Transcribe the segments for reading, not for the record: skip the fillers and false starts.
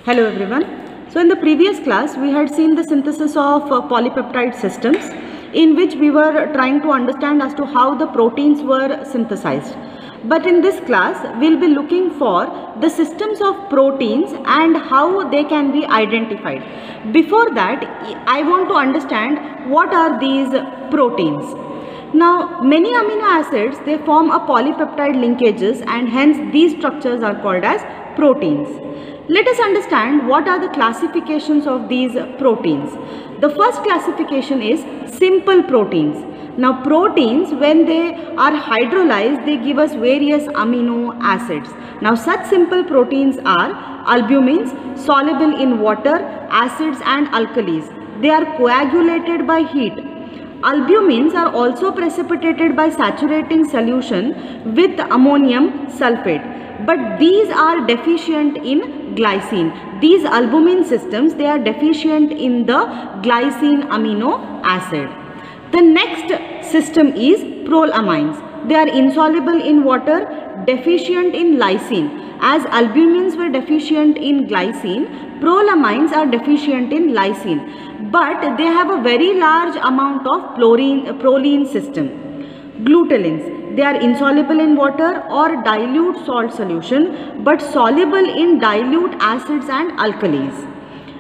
Hello everyone. So in the previous class we had seen the synthesis of polypeptide systems, in which we were trying to understand as to how the proteins were synthesized. But in this class we'll be looking for the systems of proteins and how they can be identified. Before that, I want to understand what are these proteins. Now, many amino acids, they form a polypeptide linkages, and hence these structures are called as proteins. Let us understand what are the classifications of these proteins. The first classification is simple proteins. Now, proteins, when they are hydrolyzed, they give us various amino acids. Now, such simple proteins are albumins, soluble in water, acids and alkalis. They are coagulated by heat. Albumins are also precipitated by saturating solution with ammonium sulfate, but these are deficient in glycine. These albumin systems, they are deficient in the glycine amino acid. The next system is prolamines. They are insoluble in water, deficient in lysine. As albumins were deficient in glycine, prolamines are deficient in lysine, but they have a very large amount of proline system. Glutalins, they are insoluble in water or dilute salt solution, but soluble in dilute acids and alkalis.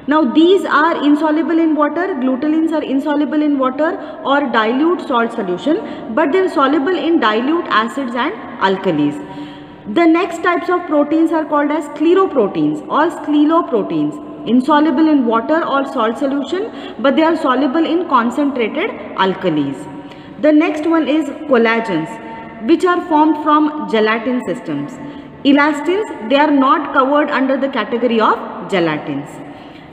Now these are insoluble in water. Glutalins are insoluble in water or dilute salt solution, but they are soluble in dilute acids and alkalis. The next types of proteins are called as scleroproteins or scleroproteins. Insoluble in water or salt solution, but they are soluble in concentrated alkalis. The next one is collagens, which are formed from gelatin systems. Elastins, they are not covered under the category of gelatins.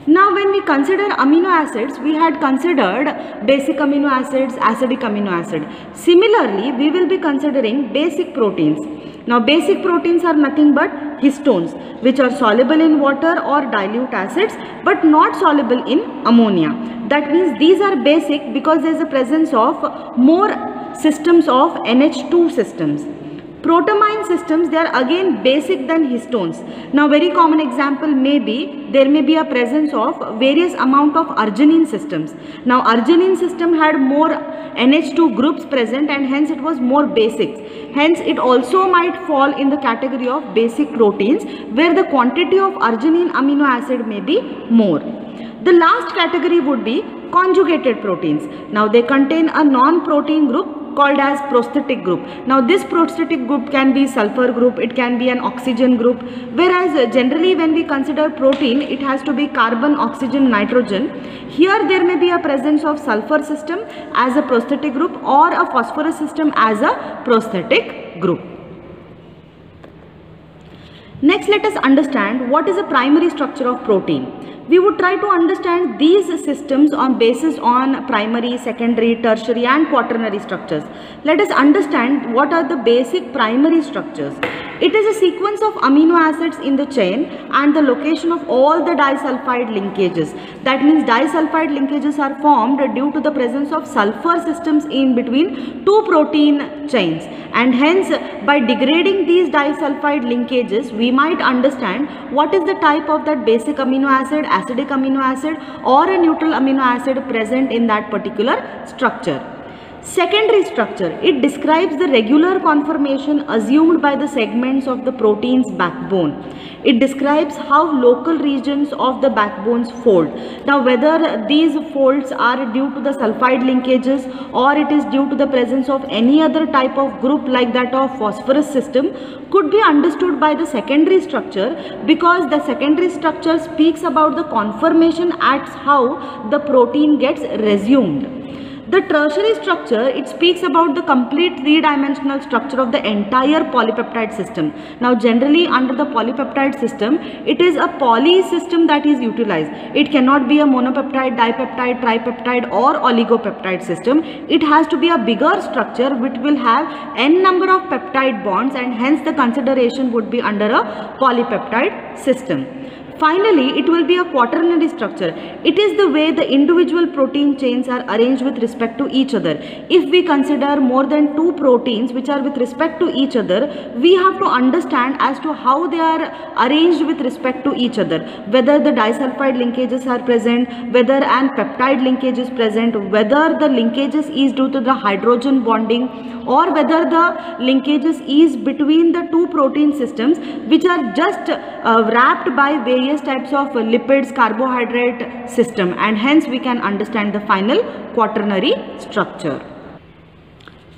Now when we consider amino acids, we had considered basic amino acids, acidic amino acid. Similarly, we will be considering basic proteins. Now basic proteins are nothing but histones, which are soluble in water or dilute acids, but not soluble in ammonia. That means these are basic because there is a presence of more systems of NH2 systems. Protamine systems, they are again basic than histones. Now very common example may be, there may be a presence of various amount of arginine systems. Now arginine system had more NH2 groups present, and hence it was more basic. Hence it also might fall in the category of basic proteins, where the quantity of arginine amino acid may be more. The last category would be conjugated proteins. Now they contain a non-protein group called as prosthetic group. Now this prosthetic group can be sulfur group, it can be an oxygen group, whereas generally when we consider protein, it has to be carbon, oxygen, nitrogen. Here there may be a presence of sulfur system as a prosthetic group or a phosphorus system as a prosthetic group. Next, let us understand what is the primary structure of protein. We would try to understand these systems on basis on primary, secondary, tertiary and quaternary structures. Let us understand what are the basic primary structures. It is a sequence of amino acids in the chain and the location of all the disulfide linkages. That means disulfide linkages are formed due to the presence of sulfur systems in between two protein chains, and hence by degrading these disulfide linkages we might understand what is the type of that basic amino acid, acidic amino acid or a neutral amino acid present in that particular structure. Secondary structure, it describes the regular conformation assumed by the segments of the protein's backbone. It describes how local regions of the backbones fold. Now whether these folds are due to the sulfide linkages or it is due to the presence of any other type of group like that of phosphorus system could be understood by the secondary structure, because the secondary structure speaks about the conformation at how the protein gets resumed. The tertiary structure, it speaks about the complete three-dimensional structure of the entire polypeptide system. Now generally under the polypeptide system, it is a poly system that is utilized. It cannot be a monopeptide, dipeptide, tripeptide or oligopeptide system. It has to be a bigger structure which will have n number of peptide bonds, and hence the consideration would be under a polypeptide system. Finally, it will be a quaternary structure. It is the way the individual protein chains are arranged with respect to each other. If we consider more than 2 proteins which are with respect to each other, we have to understand as to how they are arranged with respect to each other, whether the disulfide linkages are present, whether an peptide linkage is present, whether the linkages is due to the hydrogen bonding, or whether the linkages is between the 2 protein systems which are just wrapped by various types of lipids, carbohydrate system, and hence we can understand the final quaternary structure.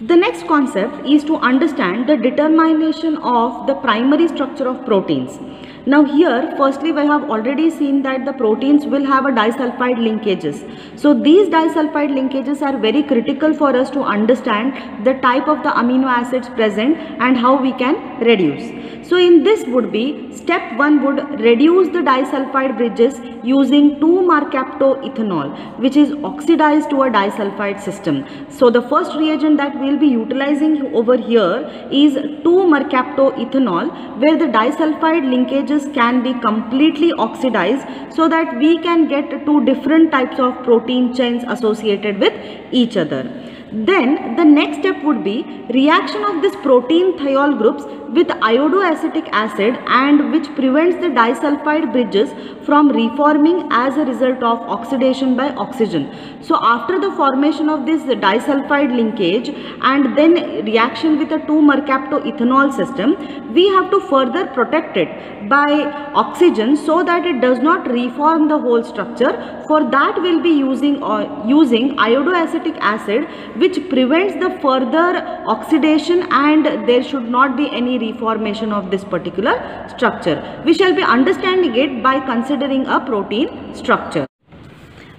The next concept is to understand the determination of the primary structure of proteins. Now here, firstly, we have already seen that the proteins will have a disulfide linkages. So these disulfide linkages are very critical for us to understand the type of the amino acids present and how we can reduce. So in this would be, step 1 would reduce the disulfide bridges using 2-mercaptoethanol, which is oxidized to a disulfide system. So the first reagent that we will be utilizing over here is 2-mercaptoethanol, where the disulfide linkages can be completely oxidized so that we can get 2 different types of protein chains associated with each other. Then the next step would be reaction of this protein thiol groups with iodoacetic acid, and which prevents the disulfide bridges from reforming as a result of oxidation by oxygen. So after the formation of this disulfide linkage and then reaction with a 2-mercaptoethanol system, we have to further protect it by oxygen so that it does not reform the whole structure. For that we will be using iodoacetic acid, which prevents the further oxidation, and there should not be any reformation of this particular structure. We shall be understanding it by considering a protein structure.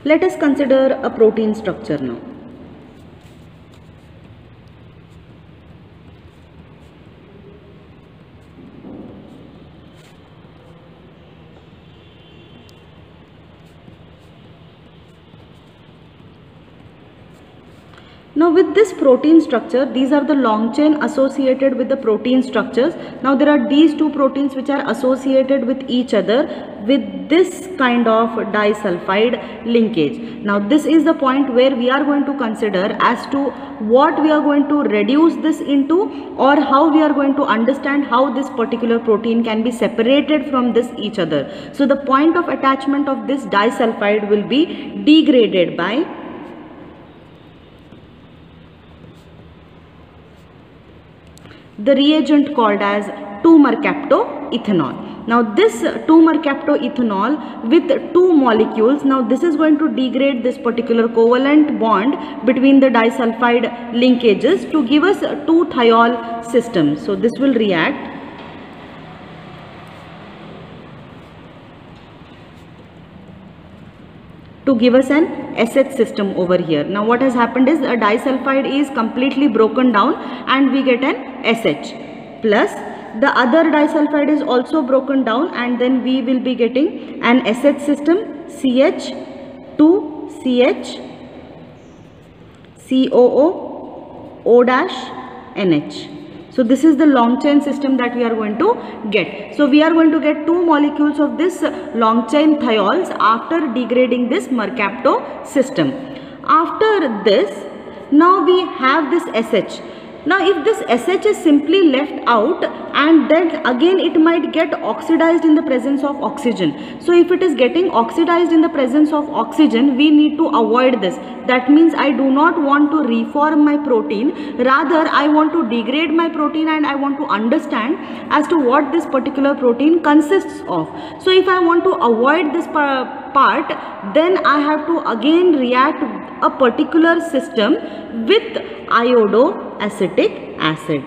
Let us consider a protein structure now. Now with this protein structure, these are the long chain associated with the protein structures. Now there are these 2 proteins which are associated with each other with this kind of disulfide linkage. Now this is the point where we are going to consider as to what we are going to reduce this into, or how we are going to understand how this particular protein can be separated from this each other. So the point of attachment of this disulfide will be degraded by the reagent called as 2-mercaptoethanol. Now this 2-mercaptoethanol with 2 molecules, now this is going to degrade this particular covalent bond between the disulfide linkages to give us 2 thiol systems. So this will react to give us an SH system over here. Now what has happened is a disulfide is completely broken down and we get an SH, plus the other disulfide is also broken down, and then we will be getting an SH system, CH, 2CH, COO, O-NH. So this is the long chain system that we are going to get. So we are going to get 2 molecules of this long chain thiols after degrading this mercapto system. After this, now we have this SH. Now if this SH is simply left out, and then again it might get oxidized in the presence of oxygen. So if it is getting oxidized in the presence of oxygen, we need to avoid this. That means I do not want to reform my protein, rather I want to degrade my protein and I want to understand as to what this particular protein consists of. So if I want to avoid this part, then I have to again react a particular system with iodoacetic acid.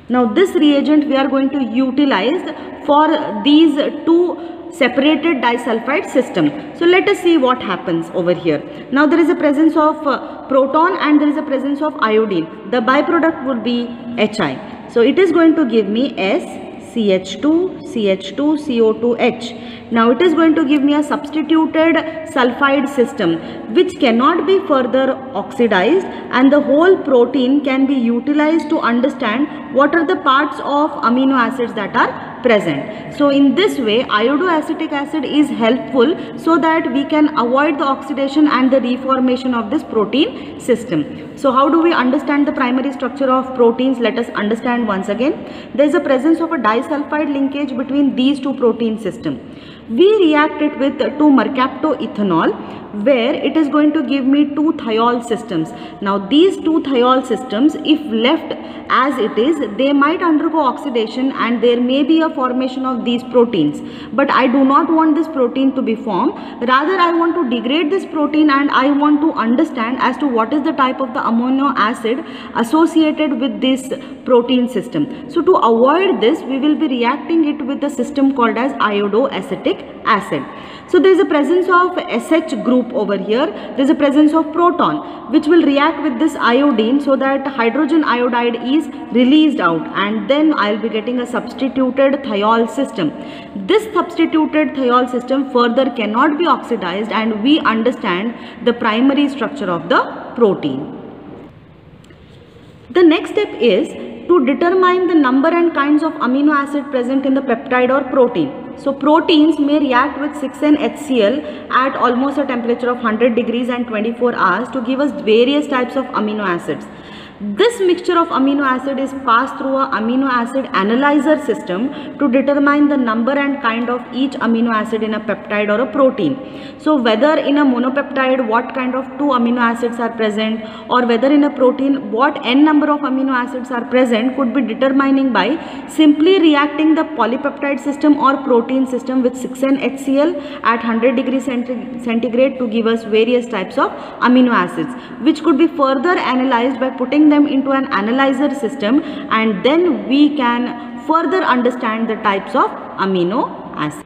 Now this reagent we are going to utilize for these 2 separated disulfide system. So let us see what happens over here. Now there is a presence of proton and there is a presence of iodine. The byproduct would be HI. So it is going to give me S, CH2, CH2, CO2H. Now it is going to give me a substituted sulfide system which cannot be further oxidized, and the whole protein can be utilized to understand what are the parts of amino acids that are present. So in this way, iodoacetic acid is helpful so that we can avoid the oxidation and the reformation of this protein system. So how do we understand the primary structure of proteins? Let us understand once again. There is a presence of a disulfide linkage between these two protein systems. We react it with 2-mercaptoethanol, where it is going to give me 2 thiol systems. Now these 2 thiol systems, if left as it is, they might undergo oxidation and there may be a formation of these proteins. But I do not want this protein to be formed. Rather, I want to degrade this protein and I want to understand as to what is the type of the amino acid associated with this protein system. So to avoid this, we will be reacting it with a system called as iodoacetic acid. So there is a presence of SH group over here. There is a presence of proton which will react with this iodine so that hydrogen iodide is released out, and then I will be getting a substituted thiol system. This substituted thiol system further cannot be oxidized and we understand the primary structure of the protein. The next step is to determine the number and kinds of amino acid present in the peptide or protein. So proteins may react with 6N-HCl at almost a temperature of 100 degrees and 24 hours to give us various types of amino acids. This mixture of amino acid is passed through a amino acid analyzer system to determine the number and kind of each amino acid in a peptide or a protein. So whether in a monopeptide what kind of 2 amino acids are present, or whether in a protein what n number of amino acids are present could be determining by simply reacting the polypeptide system or protein system with 6N-HCl at 100 degrees centigrade to give us various types of amino acids, which could be further analyzed by putting them into an analyzer system, and then we can further understand the types of amino acids.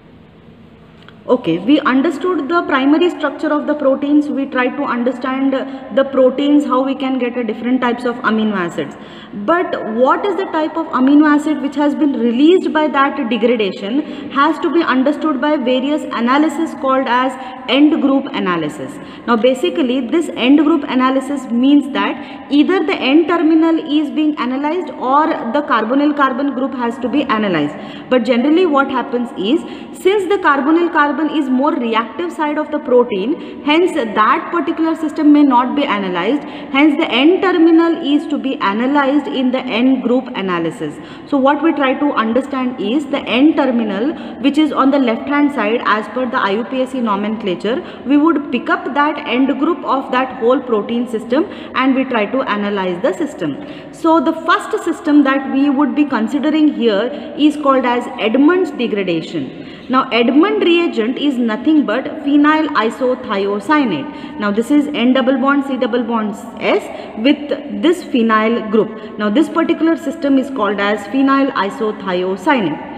Okay, we understood the primary structure of the proteins. We tried to understand the proteins, how we can get a different types of amino acids. But what is the type of amino acid which has been released by that degradation has to be understood by various analysis called as end group analysis. Now basically this end group analysis means that either the N terminal is being analyzed or the carbonyl carbon group has to be analyzed. But generally what happens is, since the carbonyl carbon is more reactive side of the protein, hence that particular system may not be analyzed, hence the N terminal is to be analyzed in the N group analysis. So what we try to understand is the N terminal, which is on the left hand side as per the IUPAC nomenclature, we would pick up that end group of that whole protein system and we try to analyze the system. So the first system that we would be considering here is called as Edmonds degradation. Now Edmond reagent is nothing but phenyl isothiocyanate. Now this is N double bond C double bond S with this phenyl group. Now this particular system is called as phenyl isothiocyanate.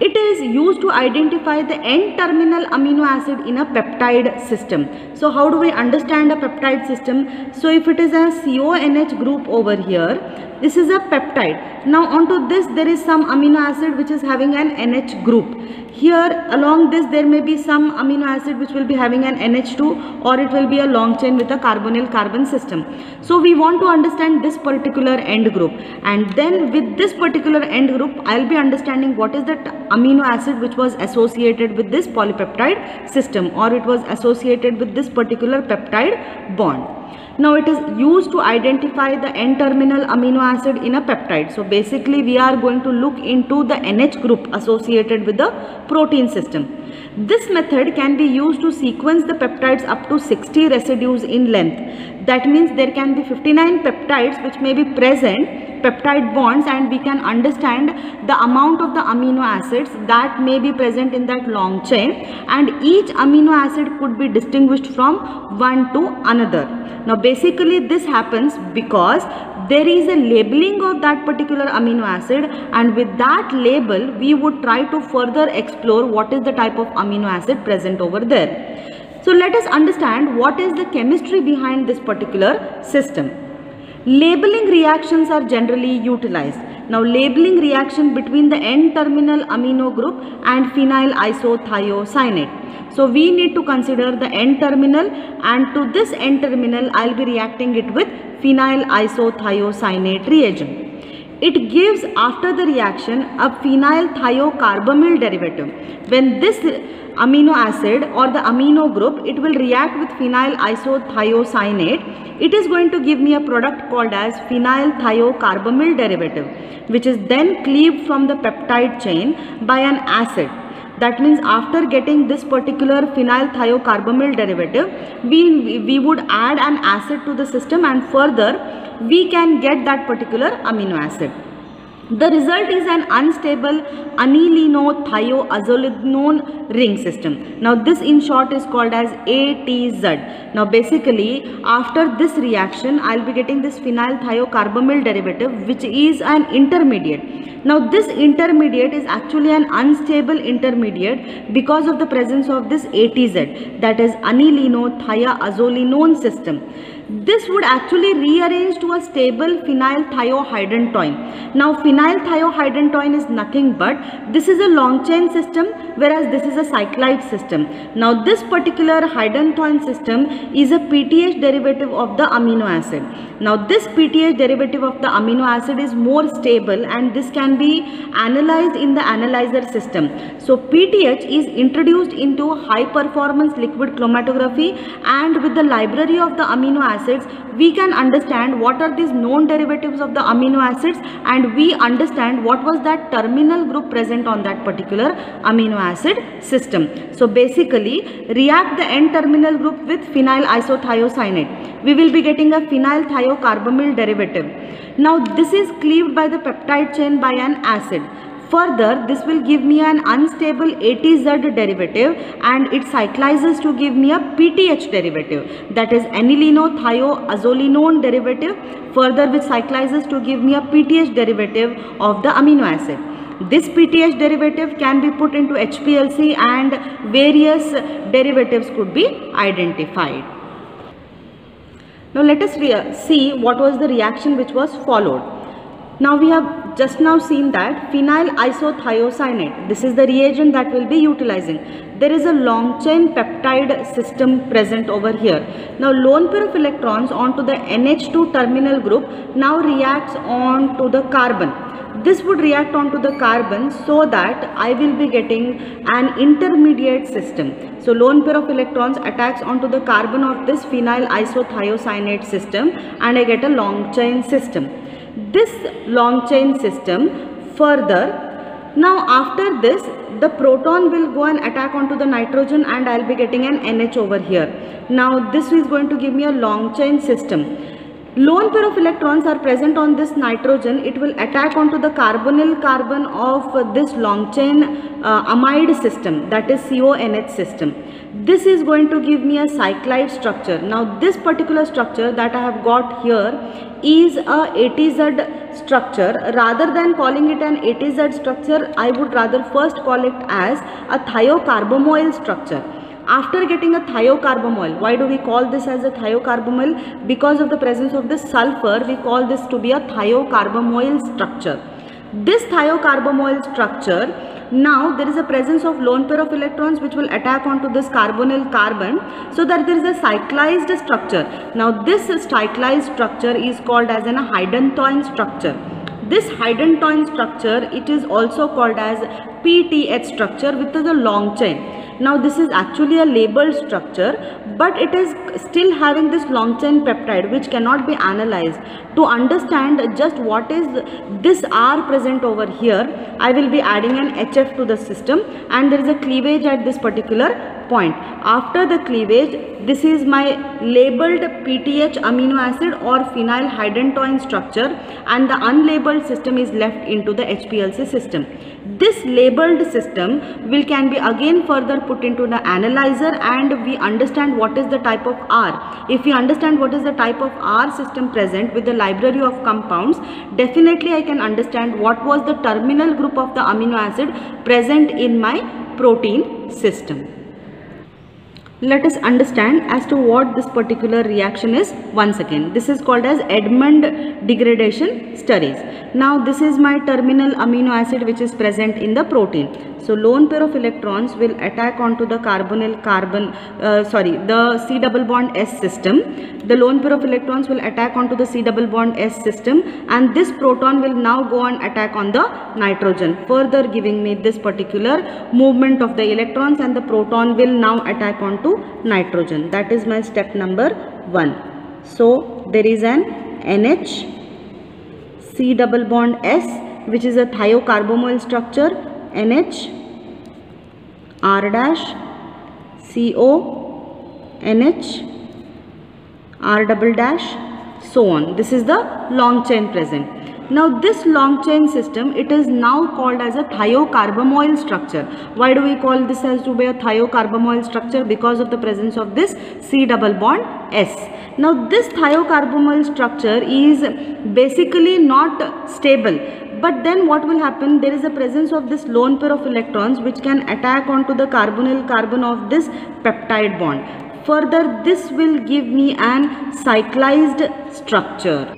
It is used to identify the N-terminal amino acid in a peptide system. So how do we understand a peptide system? So if it is a CONH group over here, this is a peptide. Now onto this there is some amino acid which is having an NH group. Here along this there may be some amino acid which will be having an NH2, or it will be a long chain with a carbonyl carbon system. So we want to understand this particular end group, and then with this particular end group I will be understanding what is the amino acid which was associated with this polypeptide system, or it was associated with this particular peptide bond. Now it is used to identify the N-terminal amino acid in a peptide. So basically we are going to look into the NH group associated with the protein system. This method can be used to sequence the peptides up to 60 residues in length. That means there can be 59 peptides which may be present, peptide bonds, and we can understand the amount of the amino acids that may be present in that long chain, and each amino acid could be distinguished from one to another. Now basically this happens because there is a labeling of that particular amino acid, and with that label we would try to further explore what is the type of amino acid present over there. So let us understand what is the chemistry behind this particular system. Labeling reactions are generally utilized. Now labeling reaction between the N-terminal amino group and phenyl isothiocyanate. So we need to consider the N-terminal, and to this N-terminal I will be reacting it with phenyl isothiocyanate reagent. it gives after the reaction a phenyl thiocarbamyl derivative. When this amino acid or the amino group, it will react with phenyl isothiocyanate, it is going to give me a product called as phenyl thiocarbamyl derivative, which is then cleaved from the peptide chain by an acid. That means after getting this particular phenyl thiocarbamyl derivative, we would add an acid to the system, and further we can get that particular amino acid. The result is an unstable anilino-thioazolinone ring system. Now this in short is called as ATZ. Now basically after this reaction I will be getting this phenyl thiocarbamyl derivative, which is an intermediate. Now this intermediate is actually an unstable intermediate because of the presence of this ATZ, that is anilino-thioazolinone system. This would actually rearrange to a stable phenyl thiohydantoin. Now phenyl thiohydantoin is nothing but, this is a long chain system, whereas this is a cyclide system. Now this particular hydantoin system is a PTH derivative of the amino acid. Now this PTH derivative of the amino acid is more stable, and this can be analyzed in the analyzer system. So PTH is introduced into high performance liquid chromatography, and with the library of the amino acids we can understand what are these known derivatives of the amino acids, and we understand what was that terminal group present on that particular amino acid system. So basically react the N terminal group with phenyl isothiocyanate, we will be getting a phenyl thiocarbamyl derivative. Now this is cleaved by the peptide chain by an acid. Further, this will give me an unstable ATZ derivative, and it cyclizes to give me a PTH derivative, that is anilino-thioazolinone derivative, further which cyclizes to give me a PTH derivative of the amino acid. This PTH derivative can be put into HPLC and various derivatives could be identified. Now let us see what was the reaction which was followed. Now we have just now seen that phenyl isothiocyanate, this is the reagent that we'll be utilizing. There is a long chain peptide system present over here. Now lone pair of electrons onto the NH2 terminal group now reacts onto the carbon. This would react onto the carbon, so that I will be getting an intermediate system. So lone pair of electrons attacks onto the carbon of this phenyl isothiocyanate system, and I get a long chain system. This long chain system further, now after this the proton will go and attack onto the nitrogen, and I will be getting an NH over here. Now this is going to give me a long chain system. Lone pair of electrons are present on this nitrogen, it will attack onto the carbonyl carbon of this long chain amide system, that is CONH system. This is going to give me a cyclide structure. Now this particular structure that I have got here is a ATZ structure. Rather than calling it an ATZ structure, I would rather first call it as a thiocarbamoyl structure. After getting a thiocarbamoyl, why do we call this as a thiocarbamoyl? Because of the presence of this sulfur, we call this to be a thiocarbamoyl structure. This thiocarbamoyl structure, now there is a presence of lone pair of electrons which will attack onto this carbonyl carbon, so that there is a cyclized structure. Now this cyclized structure is called as a hydantoin structure. This hydantoin structure, it is also called as PTH structure with the long chain. Now this is actually a labeled structure, but it is still having this long chain peptide which cannot be analyzed. To understand just what is this R present over here, I will be adding an HF to the system, and there is a cleavage at this particular point. After the cleavage, this is my labeled PTH amino acid or phenyl hydantoin structure, and the unlabeled system is left into the HPLC system. This labeled system can be again further put into the analyzer, and we understand what is the type of R. If we understand what is the type of R system present with the library of compounds, definitely I can understand what was the terminal group of the amino acid present in my protein system. Let us understand as to what this particular reaction is once again. This is called as Edmond degradation studies. Now this is my terminal amino acid which is present in the protein. So lone pair of electrons will attack onto the the C double bond S system. The lone pair of electrons will attack onto the C double bond S system, and this proton will now go and attack on the nitrogen, further giving me this particular movement of the electrons, and the proton will now attack onto nitrogen. That is my step number 1. So there is an NH C double bond S, which is a thiocarbomoyl structure, NH R dash CO NH R double dash, so on. This is the long chain present. Now this long chain system, it is now called as a thiocarbomoyl structure. Why do we call this as to be a thiocarbomoyl structure? Because of the presence of this C double bond S. Now this thiocarbomoyl structure is basically not stable. But then what will happen? There is a presence of this lone pair of electrons which can attack onto the carbonyl carbon of this peptide bond. Further, this will give me an cyclized structure.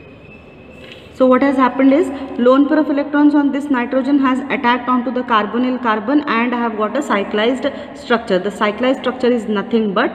So what has happened is, lone pair of electrons on this nitrogen has attacked onto the carbonyl carbon, and I have got a cyclized structure. The cyclized structure is nothing but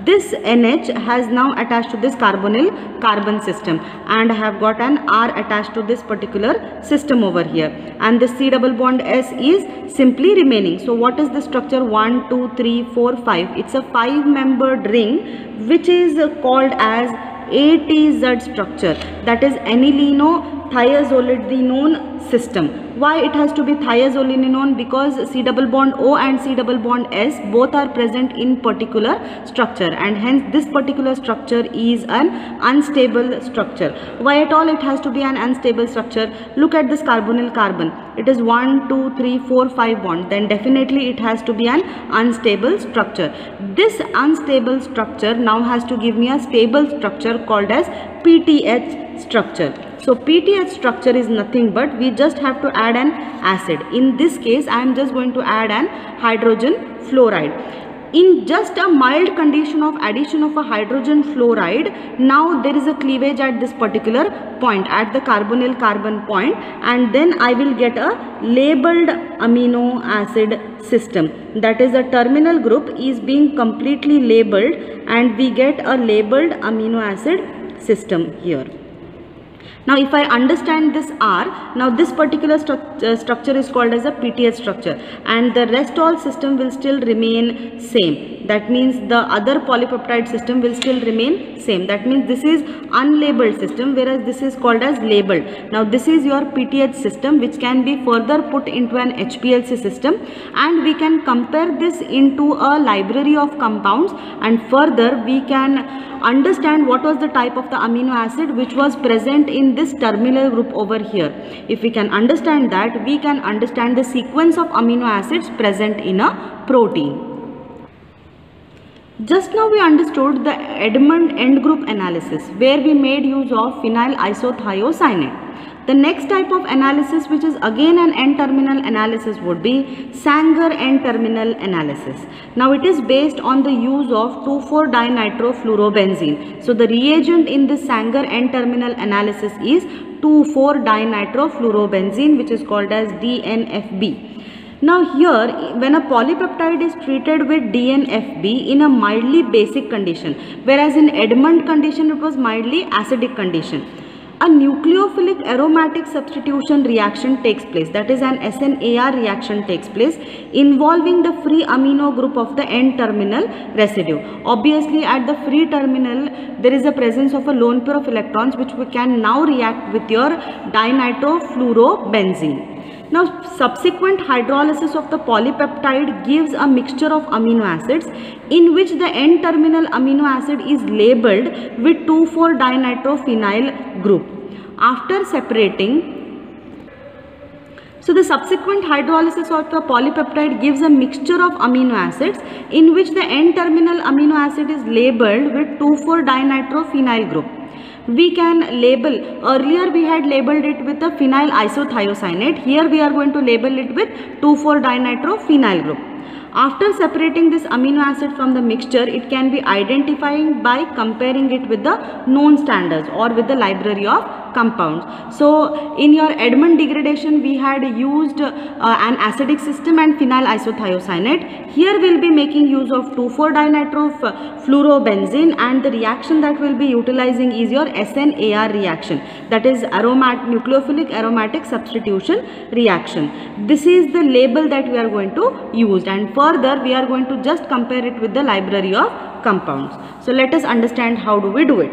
this NH has now attached to this carbonyl carbon system, and I have got an R attached to this particular system over here, and the C double bond S is simply remaining. So what is the structure? 1, 2, 3, 4, 5. It's a 5-membered ring which is called as ATZ structure, that is anilino-thiazolidinone system. Why it has to be thiazolidinone? Because C double bond O and C double bond S both are present in particular structure, and hence this particular structure is an unstable structure. Why at all it has to be an unstable structure? Look at this carbonyl carbon. It is 1, 2, 3, 4, 5 bond. Then definitely it has to be an unstable structure. This unstable structure now has to give me a stable structure called as PTH structure. So PTH structure is nothing but we just have to add an acid. In this case, I am just going to add an hydrogen fluoride. In just a mild condition of addition of a hydrogen fluoride, now there is a cleavage at this particular point, at the carbonyl carbon point, and then I will get a labeled amino acid system. That is, a terminal group is being completely labeled, and we get a labeled amino acid system here. Now if I understand this R, now this particular structure is called as a PTH structure, and the rest all system will still remain same. That means the other polypeptide system will still remain same. That means this is unlabeled system, whereas this is called as labeled. Now this is your PTH system, which can be further put into an HPLC system, and we can compare this into a library of compounds, and further we can understand what was the type of the amino acid which was present in this terminal group over here. If we can understand that, we can understand the sequence of amino acids present in a protein. Just now we understood the Edmond end group analysis, where we made use of phenyl isothiocyanate. The next type of analysis, which is again an N-terminal analysis, would be Sanger N-terminal analysis. Now it is based on the use of 2,4-dinitrofluorobenzene. So the reagent in this Sanger N-terminal analysis is 2,4-dinitrofluorobenzene, which is called as DNFB. Now here, when a polypeptide is treated with DNFB in a mildly basic condition, whereas in Edmond condition it was mildly acidic condition, a nucleophilic aromatic substitution reaction takes place. That is, an SNAR reaction takes place involving the free amino group of the N-terminal residue. Obviously, at the free terminal, there is a presence of a lone pair of electrons which we can now react with your dinitrofluorobenzene. Now, subsequent hydrolysis of the polypeptide gives a mixture of amino acids in which the N-terminal amino acid is labeled with 2,4-dinitrophenyl group. After separating, so the subsequent hydrolysis of the polypeptide gives a mixture of amino acids in which the N-terminal amino acid is labeled with 2,4-dinitrophenyl group. We can label, earlier we had labeled it with a phenyl isothiocyanate. Here we are going to label it with 2,4-dinitrophenyl group. After separating this amino acid from the mixture, it can be identified by comparing it with the known standards or with the library of compounds. So in your Edmond degradation we had used an acidic system and phenyl isothiocyanate. Here we will be making use of 2,4-dinitro-fluorobenzene, and the reaction that we will be utilizing is your SNAR reaction, that is nucleophilic aromatic substitution reaction. This is the label that we are going to use, and further we are going to just compare it with the library of compounds. So let us understand how do we do it.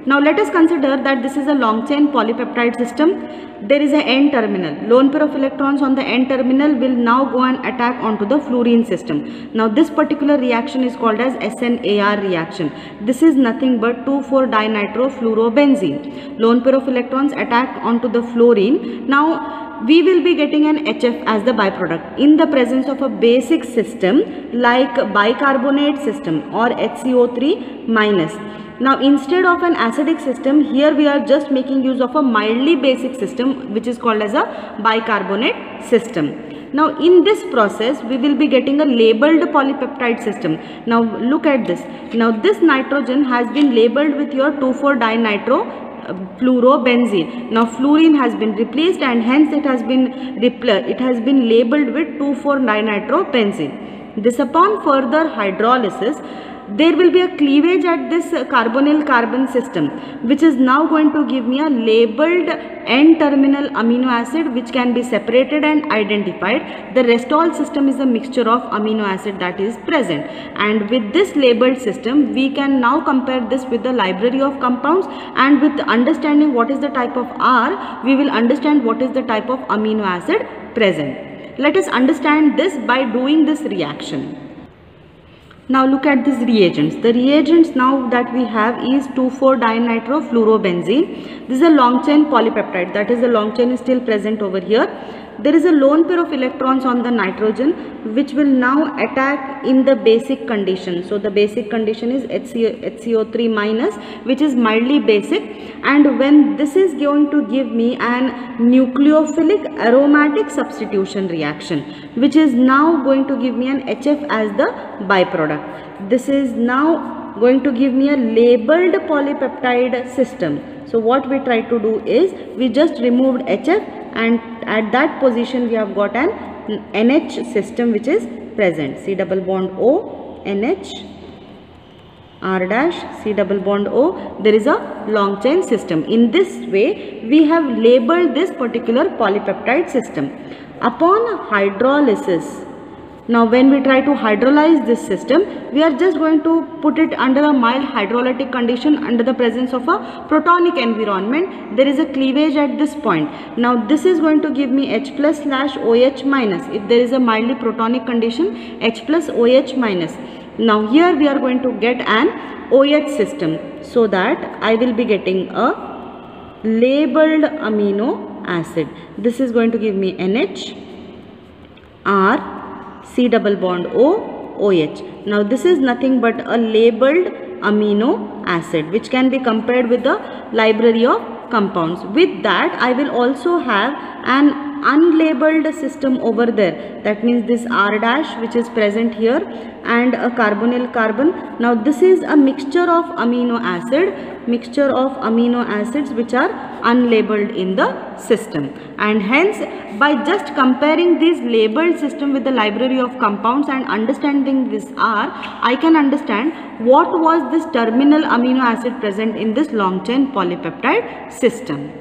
Now let us consider that this is a long chain polypeptide system. There is an N terminal. Lone pair of electrons on the N terminal will now go and attack onto the fluorine system. Now this particular reaction is called as SNAR reaction. This is nothing but 2,4-dinitro-fluorobenzene. Lone pair of electrons attack onto the fluorine. Now we will be getting an HF as the byproduct in the presence of a basic system like bicarbonate system or HCO3 minus. Now instead of an acidic system, here we are just making use of a mildly basic system which is called as a bicarbonate system. Now in this process we will be getting a labeled polypeptide system. Now look at this. Now this nitrogen has been labeled with your 2,4-dinitro-fluorobenzene. Now fluorine has been replaced and hence it has been labeled with 2,4-dinitro-benzene. This upon further hydrolysis, there will be a cleavage at this carbonyl carbon system, which is now going to give me a labeled N-terminal amino acid which can be separated and identified. The Restall system is a mixture of amino acid that is present, and with this labeled system we can now compare this with the library of compounds, and with understanding what is the type of R, we will understand what is the type of amino acid present. Let us understand this by doing this reaction. Now look at these reagents. The reagents now that we have is 2,4-dinitro-fluorobenzene. This is a long chain polypeptide, that is the long chain is still present over here. There is a lone pair of electrons on the nitrogen which will now attack in the basic condition. So the basic condition is HCO3 minus, which is mildly basic, and when this is going to give me an nucleophilic aromatic substitution reaction which is now going to give me an HF as the byproduct. This is now going to give me a labeled polypeptide system. So what we try to do is we just removed HF, and at that position we have got an NH system which is present. C double bond O, NH, R dash, C double bond O. There is a long chain system. In this way we have labeled this particular polypeptide system. Upon hydrolysis, now when we try to hydrolyze this system, we are just going to put it under a mild hydrolytic condition under the presence of a protonic environment. There is a cleavage at this point. Now this is going to give me H plus / OH minus. If there is a mildly protonic condition, H plus OH minus. Now here we are going to get an OH system, so that I will be getting a labeled amino acid. This is going to give me NH, R, C double bond O, OH. Now this is nothing but a labeled amino acid which can be compared with the library of compounds. With that I will also have an unlabeled system over there. That means this R dash which is present here and a carbonyl carbon. Now this is a mixture of amino acids which are unlabeled in the system, and hence by just comparing this labeled system with the library of compounds and understanding this R, I can understand what was this terminal amino acid present in this long chain polypeptide system.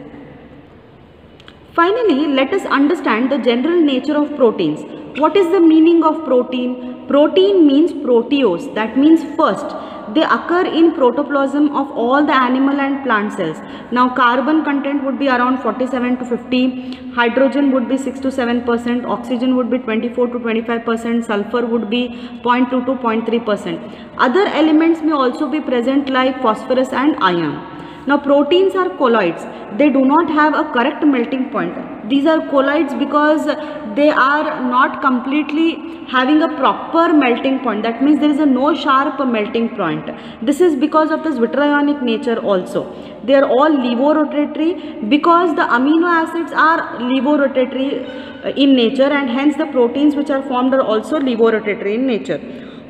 Finally, let us understand the general nature of proteins. What is the meaning of protein? Protein means proteose, that means first. They occur in protoplasm of all the animal and plant cells. Now carbon content would be around 47 to 50, hydrogen would be 6 to 7%, oxygen would be 24 to 25%, sulfur would be 0.2 to 0.3%. Other elements may also be present like phosphorus and iron. Now proteins are colloids. They do not have a correct melting point. These are colloids because they are not completely having a proper melting point. That means there is no sharp melting point. This is because of the zwitterionic nature also. They are all levorotatory because the amino acids are levorotatory in nature, and hence the proteins which are formed are also levorotatory in nature.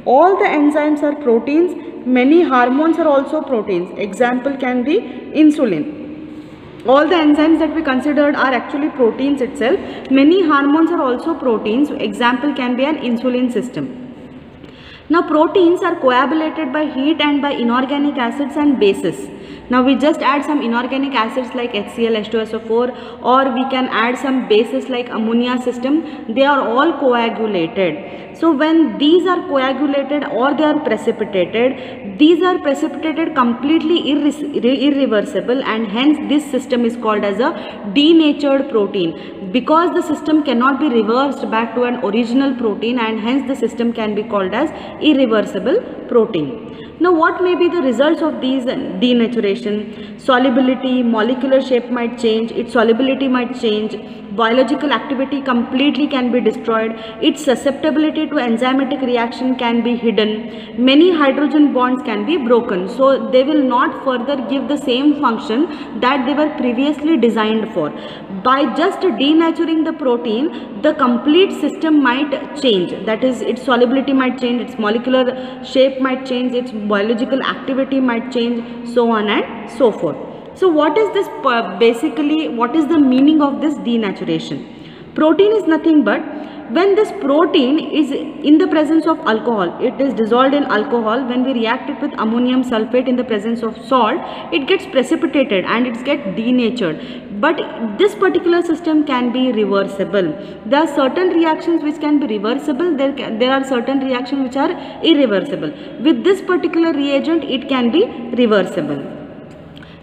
All the enzymes are proteins. Many hormones are also proteins. Example can be insulin. all the enzymes that we considered are actually proteins itself. Many hormones are also proteins. Example can be an insulin system. Now proteins are coagulated by heat and by inorganic acids and bases. Now we just add some inorganic acids like HCl, H2SO4, or we can add some bases like ammonia system. They are all coagulated. So when these are coagulated or they are precipitated, these are precipitated completely irreversible, and hence this system is called as a denatured protein, because the system cannot be reversed back to an original protein, and hence the system can be called as irreversible protein. Now what may be the results of these denaturation? Solubility, molecular shape might change, its solubility might change, biological activity completely can be destroyed, its susceptibility to enzymatic reaction can be hidden, many hydrogen bonds can be broken. So they will not further give the same function that they were previously designed for. By just denaturing the protein, the complete system might change. That is, its solubility might change, its molecular shape might change, its biological activity might change, so on and so forth. So what is this basically, what is the meaning of this denaturation? Protein is nothing but when this protein is in the presence of alcohol, it is dissolved in alcohol. When we react it with ammonium sulfate in the presence of salt, it gets precipitated and it gets denatured. But this particular system can be reversible. There are certain reactions which can be reversible, there are certain reactions which are irreversible. With this particular reagent, it can be reversible.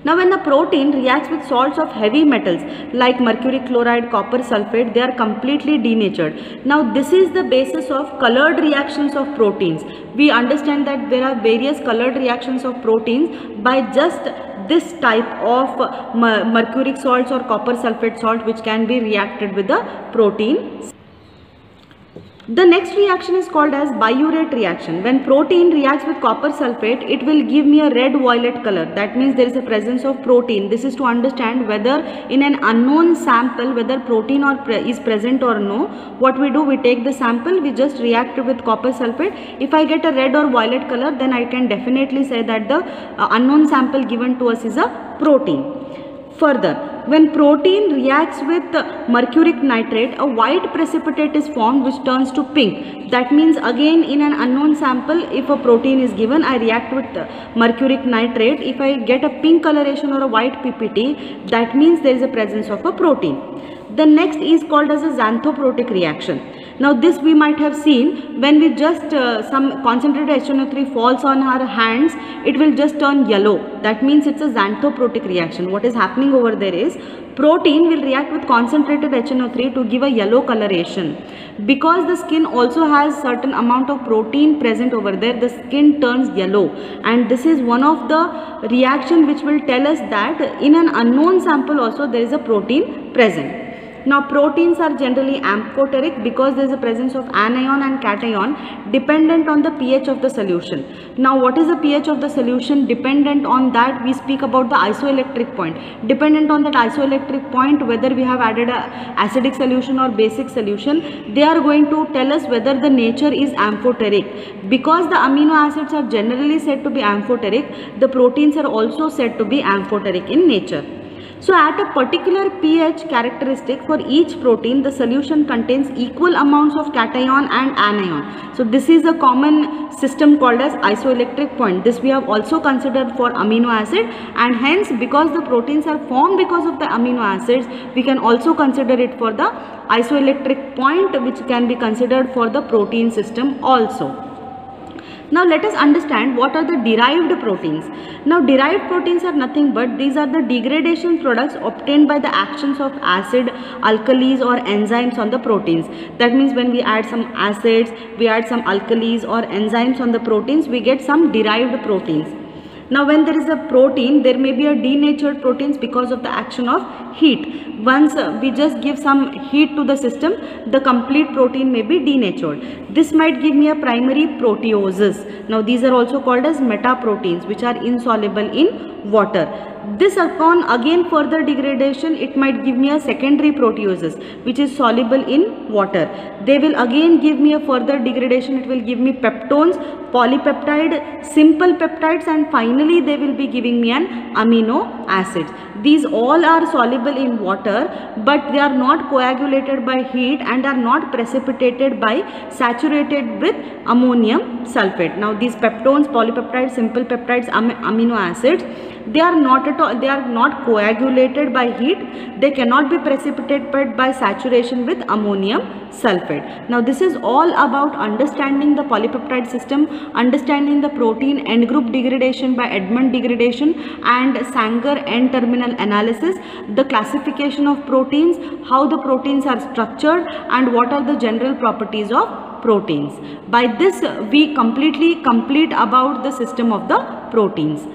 Now when the protein reacts with salts of heavy metals like mercury chloride, copper sulfate, they are completely denatured. Now this is the basis of colored reactions of proteins. We understand that there are various colored reactions of proteins by just this type of mercuric salts or copper sulfate salt, which can be reacted with the protein. The next reaction is called as biuret reaction. When protein reacts with copper sulfate, it will give me a red-violet color. That means there is a presence of protein. This is to understand whether in an unknown sample, whether protein is present or no. What we do, we take the sample, we just react it with copper sulfate. If I get a red or violet color, then I can definitely say that the unknown sample given to us is a protein. Further, when protein reacts with mercuric nitrate, a white precipitate is formed which turns to pink. That means again in an unknown sample, if a protein is given, I react with mercuric nitrate. If I get a pink coloration or a white PPT, that means there is a presence of a protein. The next is called as a xanthoprotic reaction. Now this we might have seen when we just some concentrated HNO3 falls on our hands, it will just turn yellow. That means it's a xanthoprotic reaction. What is happening over there is protein will react with concentrated HNO3 to give a yellow coloration. Because the skin also has certain amount of protein present over there, the skin turns yellow, and this is one of the reaction which will tell us that in an unknown sample also there is a protein present. Now proteins are generally amphoteric because there is a presence of anion and cation dependent on the pH of the solution. Now what is the pH of the solution? Dependent on that we speak about the isoelectric point. Dependent on that isoelectric point, whether we have added a acidic solution or basic solution, they are going to tell us whether the nature is amphoteric. Because the amino acids are generally said to be amphoteric, the proteins are also said to be amphoteric in nature. So at a particular pH characteristic for each protein, the solution contains equal amounts of cation and anion. So this is a common system called as isoelectric point. This we have also considered for amino acid, and hence because the proteins are formed because of the amino acids, we can also consider it for the isoelectric point, which can be considered for the protein system also. Now let us understand what are the derived proteins. Now derived proteins are nothing but these are the degradation products obtained by the actions of acid, alkalis or enzymes on the proteins. That means when we add some acids, we add some alkalis or enzymes on the proteins, we get some derived proteins. Now when there is a protein, there may be a denatured proteins because of the action of heat. Once we just give some heat to the system, the complete protein may be denatured. This might give me a primary proteoses. Now these are also called as metaproteins, which are insoluble in water. This upon again further degradation, it might give me a secondary proteoses, which is soluble in water. They will again give me a further degradation, it will give me peptones, polypeptide, simple peptides, and finally they will be giving me an amino acids. These all are soluble in water, but they are not coagulated by heat and are not precipitated by saturated with ammonium sulfate. Now these peptones, polypeptides, simple peptides, amino acids, they are not at all, they are not coagulated by heat, they cannot be precipitated by saturation with ammonium sulfate. Now this is all about understanding the polypeptide system, understanding the protein end group degradation by Edmond degradation and Sanger N-terminal analysis, the classification of proteins, how the proteins are structured and what are the general properties of proteins. By this we completely complete about the system of the proteins.